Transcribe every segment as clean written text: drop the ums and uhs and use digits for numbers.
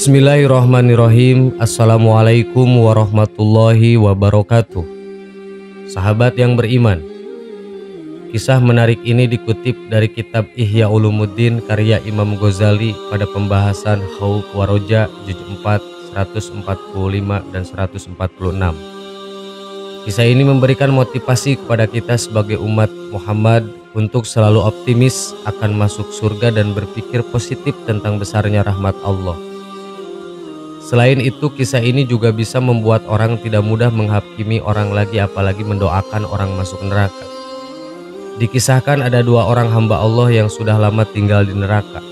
Bismillahirrahmanirrahim. Assalamualaikum warahmatullahi wabarakatuh. Sahabat yang beriman, kisah menarik ini dikutip dari kitab Ihya Ulumuddin karya Imam Ghazali pada pembahasan Khauf wa Roja juz 4 145 dan 146. Kisah ini memberikan motivasi kepada kita sebagai umat Muhammad untuk selalu optimis akan masuk surga dan berpikir positif tentang besarnya rahmat Allah. Selain itu, kisah ini juga bisa membuat orang tidak mudah menghakimi orang lagi, apalagi mendoakan orang masuk neraka. Dikisahkan ada dua orang hamba Allah yang sudah lama tinggal di neraka.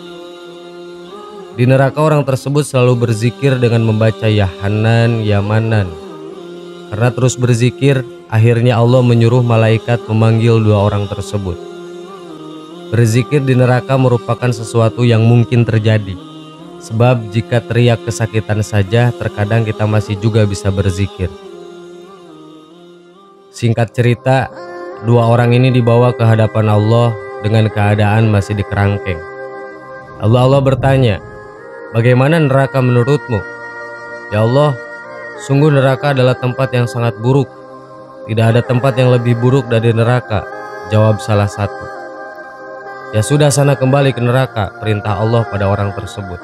Di neraka orang tersebut selalu berzikir dengan membaca Ya Hanan, Ya Manan. Karena terus berzikir, akhirnya Allah menyuruh malaikat memanggil dua orang tersebut. Berzikir di neraka merupakan sesuatu yang mungkin terjadi. Sebab jika teriak kesakitan saja, terkadang kita masih juga bisa berzikir. Singkat cerita, dua orang ini dibawa ke hadapan Allah dengan keadaan masih di kerangkeng. Allah bertanya, "Bagaimana neraka menurutmu?" "Ya Allah, sungguh neraka adalah tempat yang sangat buruk. Tidak ada tempat yang lebih buruk dari neraka," jawab salah satu. "Ya sudah, sana kembali ke neraka," perintah Allah pada orang tersebut.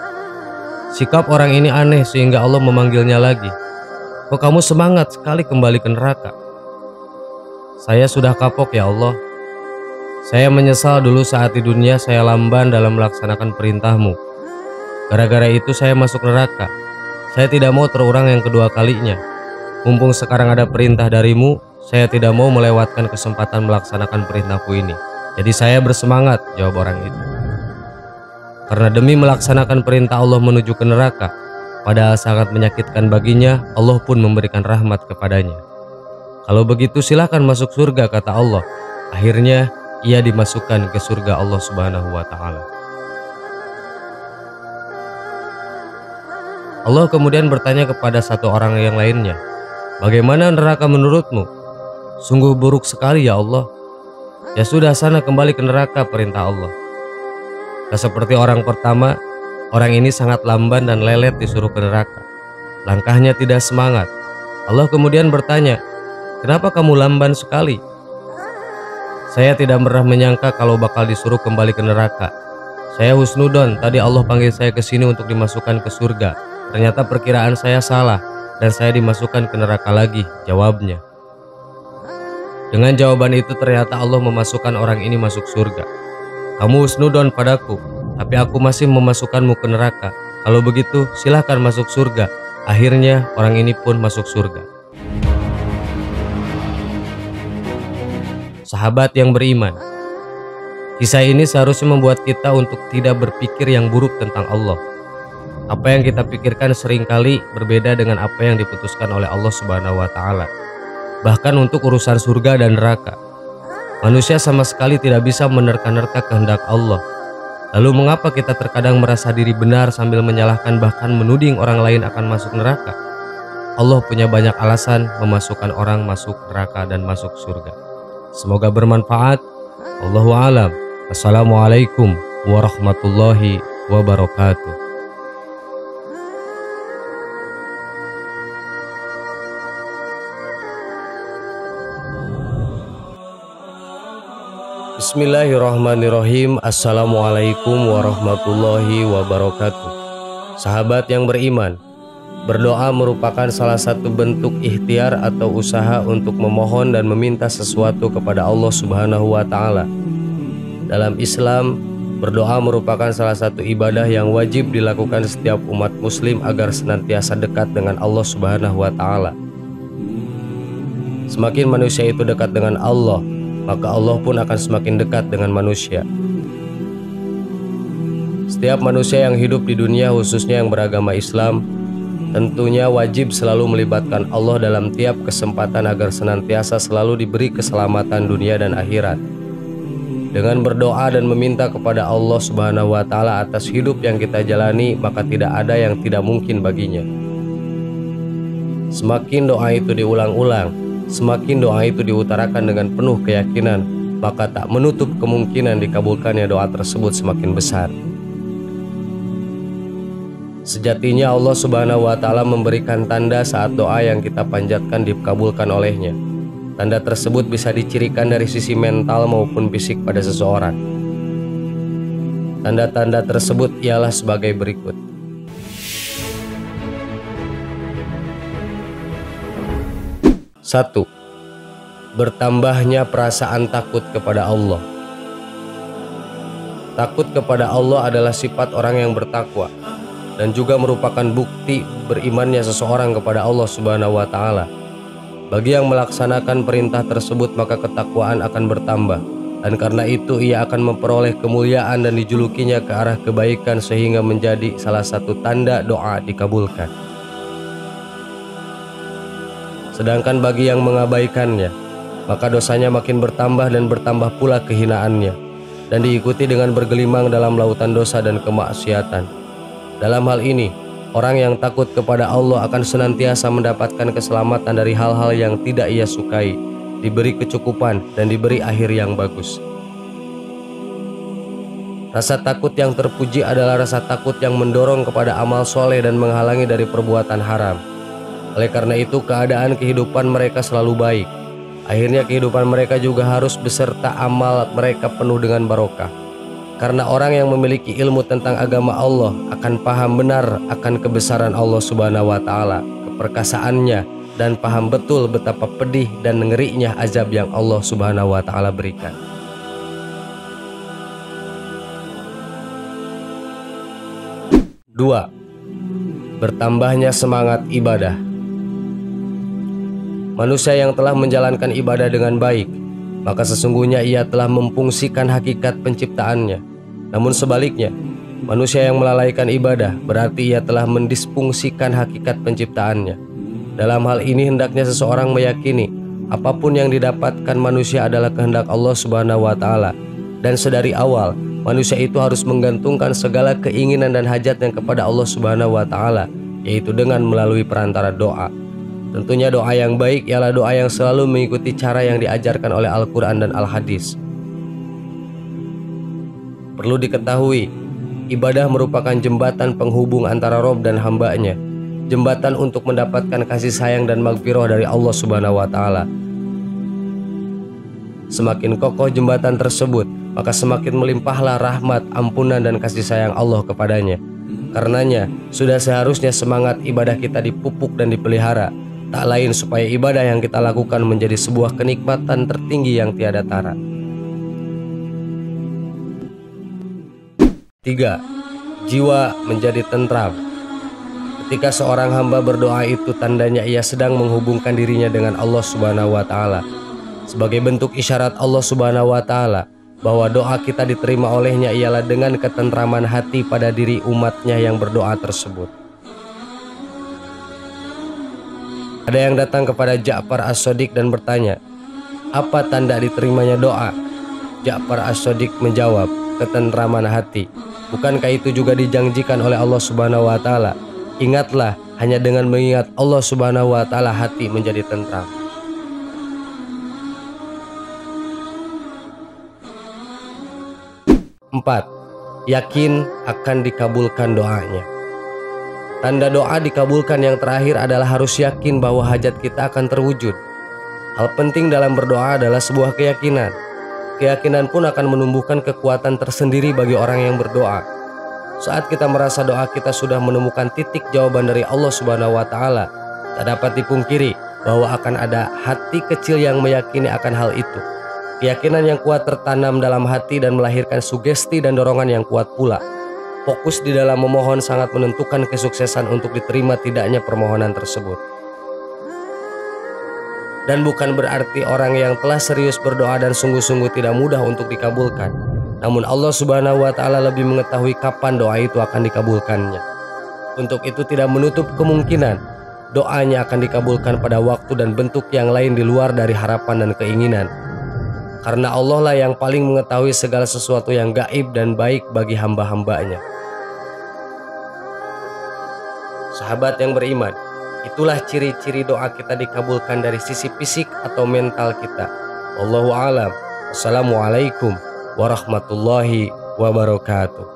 Sikap orang ini aneh sehingga Allah memanggilnya lagi. "Kok kamu semangat sekali kembali ke neraka?" "Saya sudah kapok ya Allah. Saya menyesal dulu saat di dunia saya lamban dalam melaksanakan perintahmu. Gara-gara itu saya masuk neraka. Saya tidak mau terulang yang kedua kalinya. Mumpung sekarang ada perintah darimu, saya tidak mau melewatkan kesempatan melaksanakan perintahku ini. Jadi saya bersemangat," jawab orang itu. Karena demi melaksanakan perintah Allah menuju ke neraka, padahal sangat menyakitkan baginya, Allah pun memberikan rahmat kepadanya. "Kalau begitu silahkan masuk surga," kata Allah. Akhirnya ia dimasukkan ke surga Allah Subhanahu wa Ta'ala. Allah kemudian bertanya kepada satu orang yang lainnya, "Bagaimana neraka menurutmu?" "Sungguh buruk sekali ya Allah." "Ya sudah, sana kembali ke neraka," perintah Allah. Tak seperti orang pertama, orang ini sangat lamban dan lelet disuruh ke neraka. Langkahnya tidak semangat. Allah kemudian bertanya, "Kenapa kamu lamban sekali?" "Saya tidak pernah menyangka kalau bakal disuruh kembali ke neraka. Saya husnudon, tadi Allah panggil saya ke sini untuk dimasukkan ke surga. Ternyata perkiraan saya salah dan saya dimasukkan ke neraka lagi," jawabnya. Dengan jawaban itu ternyata Allah memasukkan orang ini masuk surga. "Kamu husnudon padaku, tapi aku masih memasukkanmu ke neraka. Kalau begitu silahkan masuk surga." Akhirnya orang ini pun masuk surga. Sahabat yang beriman, kisah ini seharusnya membuat kita untuk tidak berpikir yang buruk tentang Allah. Apa yang kita pikirkan seringkali berbeda dengan apa yang diputuskan oleh Allah Subhanahu wa Ta'ala. Bahkan untuk urusan surga dan neraka, manusia sama sekali tidak bisa menerka-nerka kehendak Allah. Lalu mengapa kita terkadang merasa diri benar sambil menyalahkan bahkan menuding orang lain akan masuk neraka? Allah punya banyak alasan memasukkan orang masuk neraka dan masuk surga. Semoga bermanfaat. Allahu a'lam. Wassalamualaikum warahmatullahi wabarakatuh. Bismillahirrahmanirrahim. Assalamualaikum warahmatullahi wabarakatuh. Sahabat yang beriman, berdoa merupakan salah satu bentuk ikhtiar atau usaha untuk memohon dan meminta sesuatu kepada Allah Subhanahu wa Ta'ala. Dalam Islam, berdoa merupakan salah satu ibadah yang wajib dilakukan setiap umat muslim agar senantiasa dekat dengan Allah Subhanahu wa Ta'ala. Semakin manusia itu dekat dengan Allah, maka Allah pun akan semakin dekat dengan manusia. Setiap manusia yang hidup di dunia, khususnya yang beragama Islam, tentunya wajib selalu melibatkan Allah dalam tiap kesempatan agar senantiasa selalu diberi keselamatan dunia dan akhirat. Dengan berdoa dan meminta kepada Allah Subhanahu wa Ta'ala atas hidup yang kita jalani, maka tidak ada yang tidak mungkin baginya. Semakin doa itu diulang-ulang, semakin doa itu diutarakan dengan penuh keyakinan, maka tak menutup kemungkinan dikabulkannya doa tersebut semakin besar. Sejatinya Allah Subhanahu wa Ta'ala memberikan tanda saat doa yang kita panjatkan dikabulkan olehnya. Tanda tersebut bisa dicirikan dari sisi mental maupun fisik pada seseorang. Tanda-tanda tersebut ialah sebagai berikut. 1. Bertambahnya perasaan takut kepada Allah. Takut kepada Allah adalah sifat orang yang bertakwa dan juga merupakan bukti berimannya seseorang kepada Allah Subhanahu wa Ta'ala. Bagi yang melaksanakan perintah tersebut, maka ketakwaan akan bertambah, dan karena itu ia akan memperoleh kemuliaan dan dijulukinya ke arah kebaikan sehingga menjadi salah satu tanda doa dikabulkan. Sedangkan bagi yang mengabaikannya, maka dosanya makin bertambah dan bertambah pula kehinaannya, dan diikuti dengan bergelimang dalam lautan dosa dan kemaksiatan. Dalam hal ini, orang yang takut kepada Allah akan senantiasa mendapatkan keselamatan dari hal-hal yang tidak ia sukai, diberi kecukupan dan diberi akhir yang bagus. Rasa takut yang terpuji adalah rasa takut yang mendorong kepada amal soleh dan menghalangi dari perbuatan haram. Oleh karena itu, keadaan kehidupan mereka selalu baik. Akhirnya kehidupan mereka juga harus beserta amal mereka penuh dengan barokah. Karena orang yang memiliki ilmu tentang agama Allah akan paham benar akan kebesaran Allah Subhanahu wa Ta'ala, keperkasaannya, dan paham betul betapa pedih dan ngerinya azab yang Allah Subhanahu wa Ta'ala berikan. Dua, bertambahnya semangat ibadah. Manusia yang telah menjalankan ibadah dengan baik, maka sesungguhnya ia telah memfungsikan hakikat penciptaannya. Namun sebaliknya, manusia yang melalaikan ibadah berarti ia telah mendisfungsikan hakikat penciptaannya. Dalam hal ini hendaknya seseorang meyakini apapun yang didapatkan manusia adalah kehendak Allah Subhanahu wa Ta'ala, dan sedari awal manusia itu harus menggantungkan segala keinginan dan hajatnya kepada Allah Subhanahu wa Ta'ala, yaitu dengan melalui perantara doa. Tentunya doa yang baik ialah doa yang selalu mengikuti cara yang diajarkan oleh Al-Quran dan Al-Hadis. Perlu diketahui, ibadah merupakan jembatan penghubung antara Rob dan hambanya, jembatan untuk mendapatkan kasih sayang dan maghfirah dari Allah Subhanahu wa Ta'ala. Semakin kokoh jembatan tersebut, maka semakin melimpahlah rahmat, ampunan, dan kasih sayang Allah kepadanya. Karenanya, sudah seharusnya semangat ibadah kita dipupuk dan dipelihara, tak lain supaya ibadah yang kita lakukan menjadi sebuah kenikmatan tertinggi yang tiada tara. 3. Jiwa menjadi tentram. Ketika seorang hamba berdoa itu tandanya ia sedang menghubungkan dirinya dengan Allah Subhanahu wa Ta'ala, sebagai bentuk isyarat Allah Subhanahu wa Ta'ala bahwa doa kita diterima olehnya ialah dengan ketentraman hati pada diri umatnya yang berdoa tersebut. Ada yang datang kepada Ja'far As-Shadiq dan bertanya, apa tanda diterimanya doa? Ja'far As-Shadiq menjawab, ketentraman hati. Bukankah itu juga dijanjikan oleh Allah Subhanahu wa Ta'ala? Ingatlah, hanya dengan mengingat Allah Subhanahu wa Ta'ala hati menjadi tentram. 4. Yakin akan dikabulkan doanya. Tanda doa dikabulkan yang terakhir adalah harus yakin bahwa hajat kita akan terwujud. Hal penting dalam berdoa adalah sebuah keyakinan. Keyakinan pun akan menumbuhkan kekuatan tersendiri bagi orang yang berdoa. Saat kita merasa doa kita sudah menemukan titik jawaban dari Allah Subhanahu wa Ta'ala, tak dapat dipungkiri bahwa akan ada hati kecil yang meyakini akan hal itu. Keyakinan yang kuat tertanam dalam hati dan melahirkan sugesti dan dorongan yang kuat pula. Fokus di dalam memohon sangat menentukan kesuksesan untuk diterima tidaknya permohonan tersebut. Dan bukan berarti orang yang telah serius berdoa dan sungguh-sungguh tidak mudah untuk dikabulkan. Namun Allah Subhanahu wa Ta'ala lebih mengetahui kapan doa itu akan dikabulkannya. Untuk itu tidak menutup kemungkinan doanya akan dikabulkan pada waktu dan bentuk yang lain di luar dari harapan dan keinginan. Karena Allah lah yang paling mengetahui segala sesuatu yang gaib dan baik bagi hamba-hambanya. Sahabat yang beriman, itulah ciri-ciri doa kita dikabulkan dari sisi fisik atau mental kita. Wallahu a'lam. Wassalamualaikum warahmatullahi wabarakatuh.